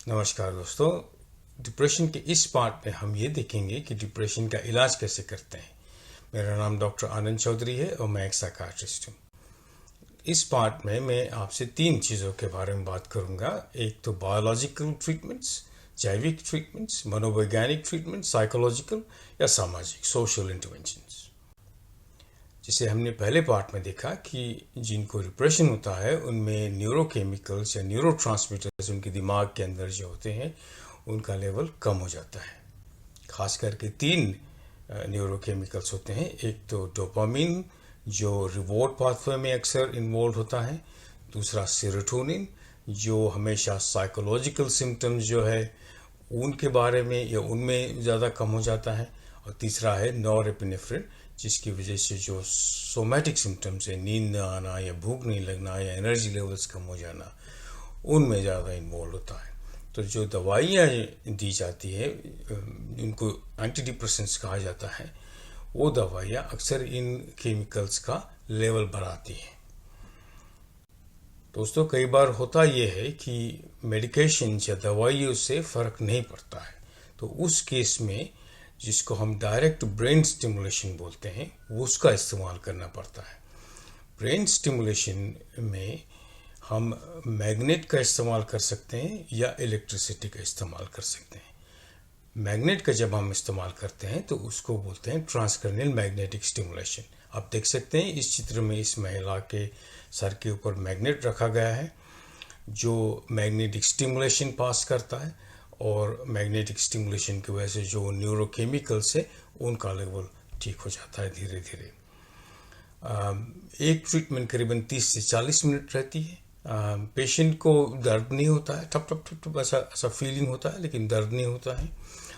नमस्कार दोस्तों। डिप्रेशन के इस पार्ट में हम ये देखेंगे कि डिप्रेशन का इलाज कैसे करते हैं। मेरा नाम डॉक्टर आनंद चौधरी है और मैं एक साइकाट्रिस्ट हूँ। इस पार्ट में मैं आपसे 3 चीज़ों के बारे में बात करूँगा। एक तो बायोलॉजिकल ट्रीटमेंट्स, जैविक ट्रीटमेंट्स, मनोवैज्ञानिक ट्रीटमेंट, साइकोलॉजिकल या सामाजिक सोशल इंटरवेंशंस। जिसे हमने पहले पार्ट में देखा कि जिनको डिप्रेशन होता है उनमें न्यूरोकेमिकल्स या न्यूरोट्रांसमीटर्स उनके दिमाग के अंदर जो होते हैं उनका लेवल कम हो जाता है। खास करके 3 न्यूरोकेमिकल्स होते हैं। एक तो डोपामिन जो रिवॉर्ड पाथवे में अक्सर इन्वॉल्व होता है, दूसरा सेरोटोनिन जो हमेशा साइकोलॉजिकल सिम्टम्स जो है उनके बारे में या उनमें ज़्यादा कम हो जाता है, और तीसरा है नॉरएपिनेफ्रिन जिसकी वजह से जो सोमैटिक सिम्टम्स है, नींद न आना या भूख नहीं लगना या एनर्जी लेवल्स कम हो जाना, उनमें ज़्यादा इन्वॉल्व होता है। तो जो दवाइयाँ दी जाती है इनको एंटी डिप्रेसेंट्स कहा जाता है, वो दवाइयाँ अक्सर इन केमिकल्स का लेवल बढ़ाती हैं। दोस्तों, कई बार होता ये है कि मेडिकेशन या दवाइयों से फ़र्क नहीं पड़ता है, तो उस केस में जिसको हम डायरेक्ट ब्रेन स्टिमुलेशन बोलते हैं वो उसका इस्तेमाल करना पड़ता है। ब्रेन स्टिमुलेशन में हम मैग्नेट का इस्तेमाल कर सकते हैं या इलेक्ट्रिसिटी का इस्तेमाल कर सकते हैं। मैग्नेट का जब हम इस्तेमाल करते हैं तो उसको बोलते हैं ट्रांसक्रैनियल मैग्नेटिक स्टिमुलेशन। आप देख सकते हैं इस चित्र में इस महिला के सर के ऊपर मैग्नेट रखा गया है जो मैग्नेटिक स्टिमुलेशन पास करता है, और मैग्नेटिक स्टिमुलेशन की वजह से जो न्यूरोकेमिकल्स है उनका लेवल ठीक हो जाता है धीरे धीरे। एक ट्रीटमेंट करीबन 30 से 40 मिनट रहती है। पेशेंट को दर्द नहीं होता है, ठप ठप ठप ठप ऐसा फीलिंग होता है, लेकिन दर्द नहीं होता है,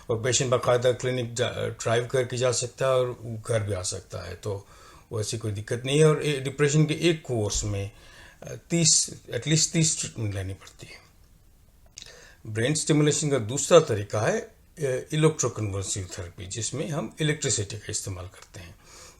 और पेशेंट बाकायदा क्लिनिक ड्राइव करके जा सकता है और घर भी आ सकता है, तो वैसी कोई दिक्कत नहीं है। और डिप्रेशन के एक कोर्स में एटलीस्ट 30 ट्रीटमेंट लेनी पड़ती है। ब्रेन स्टिमुलेशन का दूसरा तरीका है इलेक्ट्रोकन्वल्सिव थेरेपी, जिसमें हम इलेक्ट्रिसिटी का इस्तेमाल करते हैं,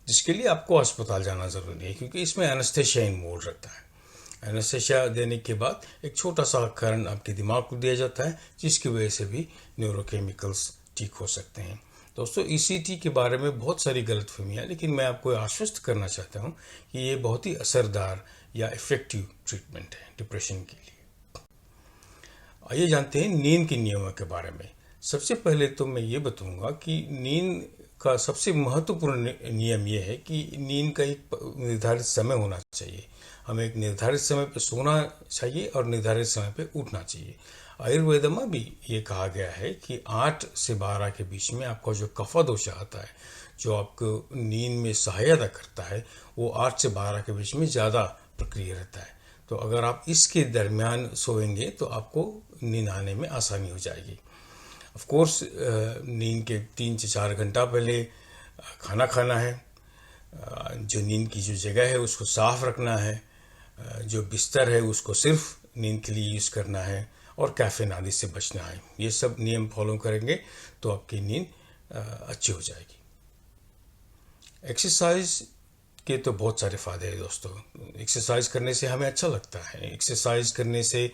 जिसके लिए आपको अस्पताल जाना ज़रूरी है क्योंकि इसमें एनेस्थेशिया इन्वॉल्व रहता है। एनेस्थेशिया देने के बाद एक छोटा सा करंट आपके दिमाग को दिया जाता है जिसकी वजह से भी न्यूरोकेमिकल्स ठीक हो सकते हैं। दोस्तों, ईसीटी के बारे में बहुत सारी गलतफहमियां, लेकिन मैं आपको आश्वस्त करना चाहता हूं कि ये बहुत ही असरदार या इफ़ेक्टिव ट्रीटमेंट है डिप्रेशन के लिए। आइए जानते हैं नींद के नियमों के बारे में। सबसे पहले तो मैं ये बताऊंगा कि नींद का सबसे महत्वपूर्ण नियम ये है कि नींद का एक निर्धारित समय होना चाहिए। हमें एक निर्धारित समय पे सोना चाहिए और निर्धारित समय पे उठना चाहिए। आयुर्वेद में भी ये कहा गया है कि 8 से 12 के बीच में आपका जो कफा दोष आता है, जो आपको नींद में सहायता करता है, वो 8 से 12 के बीच में ज़्यादा प्रक्रिया रहता है। तो अगर आप इसके दरमियान सोएंगे तो आपको नींद आने में आसानी हो जाएगी। ऑफ कोर्स नींद के 3 से 4 घंटा पहले खाना खाना है, जो नींद की जो जगह है उसको साफ रखना है, जो बिस्तर है उसको सिर्फ नींद के लिए यूज़ करना है, और कैफीन आदि से बचना है। ये सब नियम फॉलो करेंगे तो आपकी नींद अच्छी हो जाएगी। एक्सरसाइज के तो बहुत सारे फ़ायदे हैं दोस्तों। एक्सरसाइज करने से हमें अच्छा लगता है। एक्सरसाइज करने से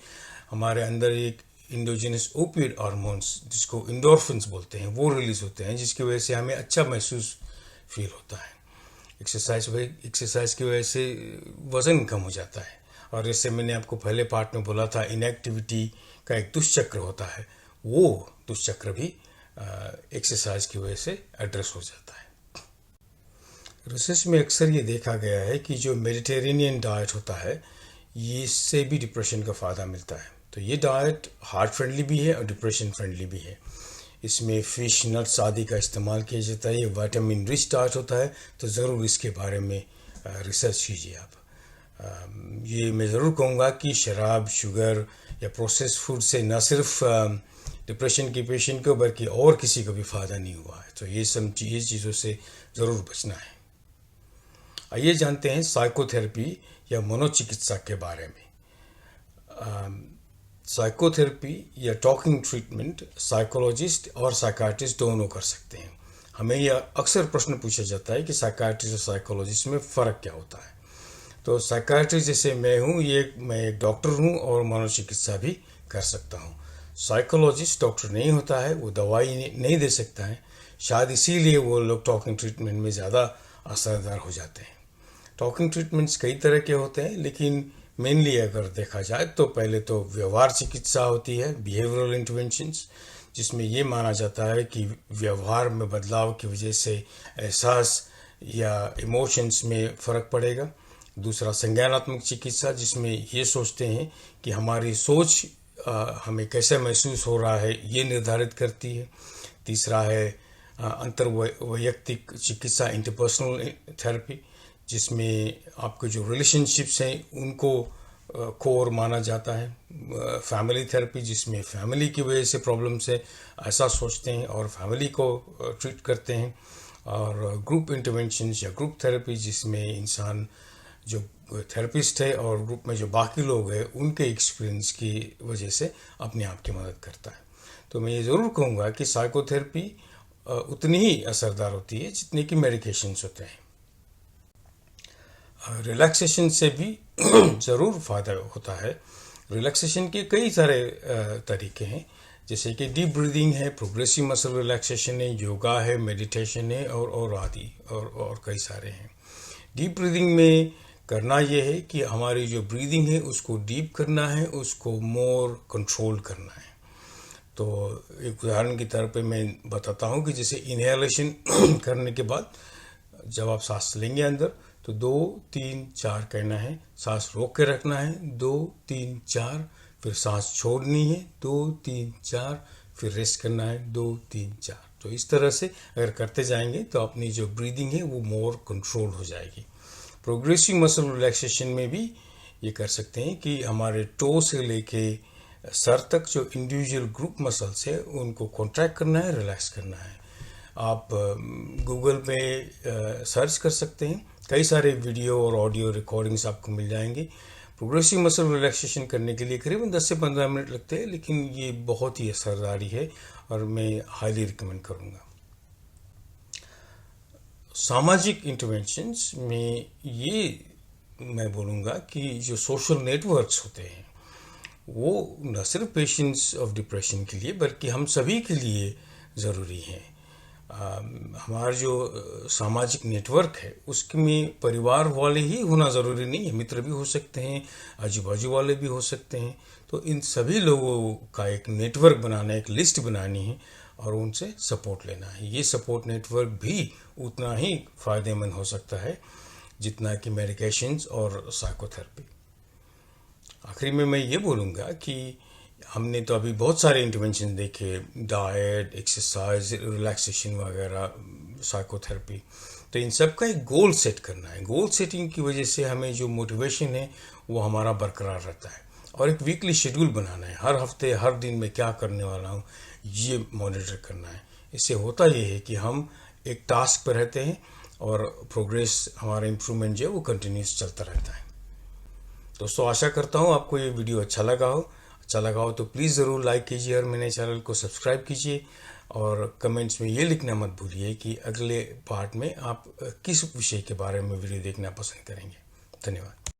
हमारे अंदर एक इंडोजिनस ओपियोइड हार्मोन्स जिसको इंडोर्फिन्स बोलते हैं वो रिलीज होते हैं, जिसकी वजह से हमें अच्छा महसूस फील होता है। एक्सरसाइज की वजह से वज़न कम हो जाता है, और जैसे मैंने आपको पहले पार्ट में बोला था इनएक्टिविटी का एक दुष्चक्र होता है, वो दुष्चक्र भी एक्सरसाइज की वजह से एड्रेस हो जाता है। रिसर्च में अक्सर ये देखा गया है कि जो मेडिटेरेनियन डाइट होता है इससे भी डिप्रेशन का फ़ायदा मिलता है। तो ये डाइट हार्ट फ्रेंडली भी है और डिप्रेशन फ्रेंडली भी है। इसमें फ़िश, नट्स आदि का इस्तेमाल किया जाता है। ये विटामिन रिच डाइट होता है, तो ज़रूर इसके बारे में रिसर्च कीजिए आप। ये मैं ज़रूर कहूँगा कि शराब, शुगर या प्रोसेस फूड से न सिर्फ डिप्रेशन के पेशेंट को बल्कि और किसी को भी फ़ायदा नहीं हुआ है। तो ये चीज़ों से ज़रूर बचना है। आइए जानते हैं साइकोथेरेपी या मनोचिकित्सा के बारे में। साइकोथेरेपी या टॉकिंग ट्रीटमेंट साइकोलॉजिस्ट और साइकाट्रिस्ट दोनों कर सकते हैं। हमें यह अक्सर प्रश्न पूछा जाता है कि साइकाट्रिस्ट और साइकोलॉजिस्ट में फ़र्क क्या होता है। तो साइकाट्रिस्ट जैसे मैं हूँ, मैं एक डॉक्टर हूँ और मनोचिकित्सा भी कर सकता हूँ। साइकोलॉजिस्ट डॉक्टर नहीं होता है, वो दवाई नहीं दे सकता है। शायद इसीलिए वो लोग टॉकिंग ट्रीटमेंट में ज़्यादा असरदार हो जाते हैं। टॉकिंग ट्रीटमेंट्स कई तरह के होते हैं, लेकिन मेनली अगर देखा जाए तो पहले तो व्यवहार चिकित्सा होती है, बिहेवियरल इंटरवेंशंस, जिसमें ये माना जाता है कि व्यवहार में बदलाव की वजह से एहसास या इमोशंस में फ़र्क पड़ेगा। दूसरा संज्ञानात्मक चिकित्सा, जिसमें ये सोचते हैं कि हमारी सोच हमें कैसे महसूस हो रहा है ये निर्धारित करती है। तीसरा है अंतर्वैयक्तिक चिकित्सा, इंटरपर्सनल थेरेपी, जिसमें आपके जो रिलेशनशिप्स हैं उनको कोर माना जाता है। फैमिली थेरेपी, जिसमें फैमिली की वजह से प्रॉब्लम से ऐसा सोचते हैं और फैमिली को ट्रीट करते हैं। और ग्रुप इंटरवेंशंस या ग्रुप थेरेपी, जिसमें इंसान जो थेरेपिस्ट है और ग्रुप में जो बाकी लोग हैं उनके एक्सपीरियंस की वजह से अपने आप की मदद करता है। तो मैं ये ज़रूर कहूँगा कि साइकोथेरेपी उतनी ही असरदार होती है जितनी कि मेडिकेशंस होते हैं। रिलैक्सेशन से भी ज़रूर फ़ायदा होता है। रिलैक्सेशन के कई सारे तरीके हैं, जैसे कि डीप ब्रीदिंग है, प्रोग्रेसिव मसल रिलैक्सेशन है, योगा है, मेडिटेशन है और आदि और कई सारे हैं। डीप ब्रीदिंग में करना यह है कि हमारी जो ब्रीदिंग है उसको डीप करना है, उसको मोर कंट्रोल करना है। तो एक उदाहरण की तरह पे मैं बताता हूँ कि जैसे इनहेलेशन करने के बाद जब आप सांस लेंगे अंदर तो 2 3 4 कहना है, सांस रोक के रखना है 2 3 4, फिर सांस छोड़नी है 2 3 4, फिर रेस्ट करना है 2 3 4। तो इस तरह से अगर करते जाएंगे तो अपनी जो ब्रीदिंग है वो मोर कंट्रोल हो जाएगी। प्रोग्रेसिव मसल रिलैक्सेशन में भी ये कर सकते हैं कि हमारे टो से लेके सर तक जो इंडिविजुअल ग्रुप मसल्स है उनको कॉन्ट्रैक्ट करना है, रिलैक्स करना है। आप गूगल पे सर्च कर सकते हैं, कई सारे वीडियो और ऑडियो रिकॉर्डिंग्स आपको मिल जाएंगे। प्रोग्रेसिव मसल रिलैक्सेशन करने के लिए करीबन 10 से 15 मिनट लगते हैं, लेकिन ये बहुत ही असरदारी है और मैं हाईली रिकमेंड करूँगा। सामाजिक इंटरवेंशंस में ये मैं बोलूँगा कि जो सोशल नेटवर्क्स होते हैं वो न सिर्फ पेशेंट्स ऑफ डिप्रेशन के लिए बल्कि हम सभी के लिए ज़रूरी हैं। हमारा जो सामाजिक नेटवर्क है उसमें परिवार वाले ही होना ज़रूरी नहीं है, मित्र भी हो सकते हैं, आजू बाजू वाले भी हो सकते हैं। तो इन सभी लोगों का एक नेटवर्क बनाना, एक लिस्ट बनानी है और उनसे सपोर्ट लेना है। ये सपोर्ट नेटवर्क भी उतना ही फ़ायदेमंद हो सकता है जितना कि मेडिकेशंस और साइकोथेरेपी। आखिरी में मैं ये बोलूँगा कि हमने तो अभी बहुत सारे इंटरवेंशन देखे, डाइट, एक्सरसाइज, रिलैक्सेशन वगैरह, साइकोथेरेपी। तो इन सब का एक गोल सेट करना है। गोल सेटिंग की वजह से हमें जो मोटिवेशन है वो हमारा बरकरार रहता है। और एक वीकली शेड्यूल बनाना है, हर हफ्ते हर दिन में क्या करने वाला हूँ ये मॉनिटर करना है। इससे होता ये है कि हम एक टास्क पर रहते हैं और प्रोग्रेस, हमारा इम्प्रूवमेंट जो है वो कंटिन्यूस चलता रहता है। दोस्तों, आशा करता हूँ आपको ये वीडियो अच्छा लगा हो तो प्लीज़ ज़रूर लाइक कीजिए और मेरे चैनल को सब्सक्राइब कीजिए। और कमेंट्स में ये लिखना मत भूलिए कि अगले पार्ट में आप किस विषय के बारे में वीडियो देखना पसंद करेंगे। धन्यवाद।